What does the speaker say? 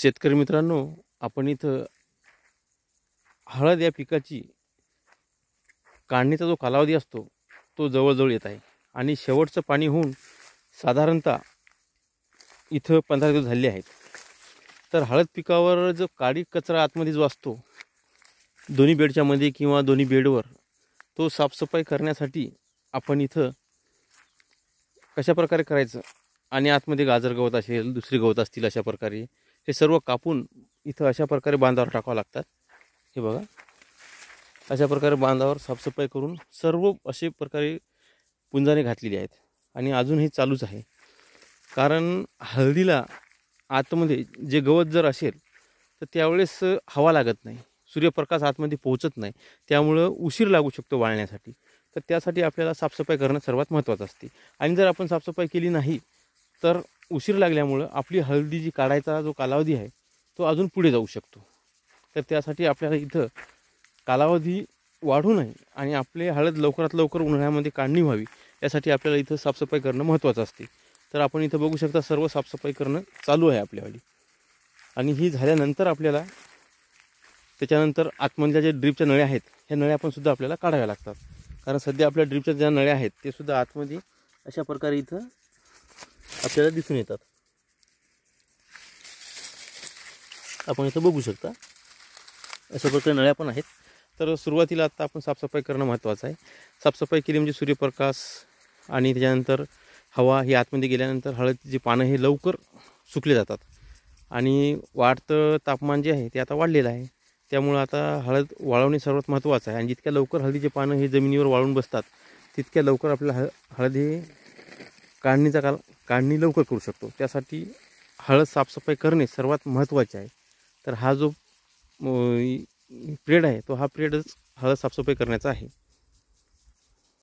शेतकरी मित्रांनो, आपण इथं हळद या पिकाची काढणीचा जो कालावधी असतो तो जवळजवळ येत आहे आणि शेवटचं पाणी होऊन साधारणतः इथं 15 दिवस झाले आहेत. तर हळद पिकावर जो काळी कचरा आतमध्ये जो असतो दोन्ही बेडच्या मध्ये किंवा दोन्ही बेडवर, तो साफसफाई करण्यासाठी आपण इथं कशा प्रकारे करायचं आणि आतमध्ये गाजर गवत असेल, दुसरी गवत असतील, अशा प्रकारे हे सर्व कापून इथं अशा प्रकारे बांधावर टाकावं लागतात. हे बघा, अशा प्रकारे बांधावर साफसफाई करून सर्व अशा प्रकारे पुंजाने घातलेली आहेत आणि अजूनही चालूच आहे. कारण हळदीला आतमध्ये जे गवत जर असेल तर त्यावेळेस हवा लागत नाही, सूर्यप्रकाश आतमध्ये पोहोचत नाही, त्यामुळं उशीर लागू शकतो वाळण्यासाठी. तर त्यासाठी आपल्याला साफसफाई करणं सर्वात महत्त्वाचं असते. आणि जर आपण साफसफाई केली नाही तर उशीर लागल्यामुळं आपली हळदी जी काढायचा जो कालावधी आहे तो अजून पुढे जाऊ शकतो. तर त्यासाठी आपल्याला इथं कालावधी वाढू नये आणि आपले हळद लवकरात लवकर उन्हाळ्यामध्ये काढणी व्हावी, यासाठी आपल्याला इथं साफसफाई करणं महत्त्वाचं असते. तर आपण इथं बघू शकता सर्व साफसफाई करणं चालू आहे आपल्यावाली. आणि ही झाल्यानंतर आपल्याला त्याच्यानंतर आतमधल्या जे ड्रीपच्या नळ्या आहेत ह्या नळ्या पण सुद्धा आपल्याला काढाव्या लागतात. कारण सध्या आपल्या ड्रीपच्या ज्या नळ्या आहेत ते सुद्धा आतमध्ये अशा प्रकारे इथं आपल्याला दिसून येतात. आपण इथं बघू शकता अशा प्रकारे नळ्या पण आहेत. तर सुरुवातीला आता आपण साफसफाई करणं महत्त्वाचं आहे. साफसफाई केली म्हणजे सूर्यप्रकाश आणि त्याच्यानंतर हवा ही आतमध्ये गेल्यानंतर हळदीची पानं हे लवकर सुकले जातात आणि वाढतं तापमान जे आहे ते आता वाढलेलं आहे. त्यामुळं आता हळद वाळवणे सर्वात महत्त्वाचं आहे. आणि जितक्या लवकर हळदीचे पानं हे जमिनीवर वाळून बसतात तितक्या लवकर आपल्याला हळद हे काढणी लवकर करू शकतो. त्यासाठी हळद साफसफाई करणे सर्वात महत्त्वाचे आहे. तर हा जो पिरियड आहे तो हा पिरियडच हळद साफसफाई करण्याचा आहे.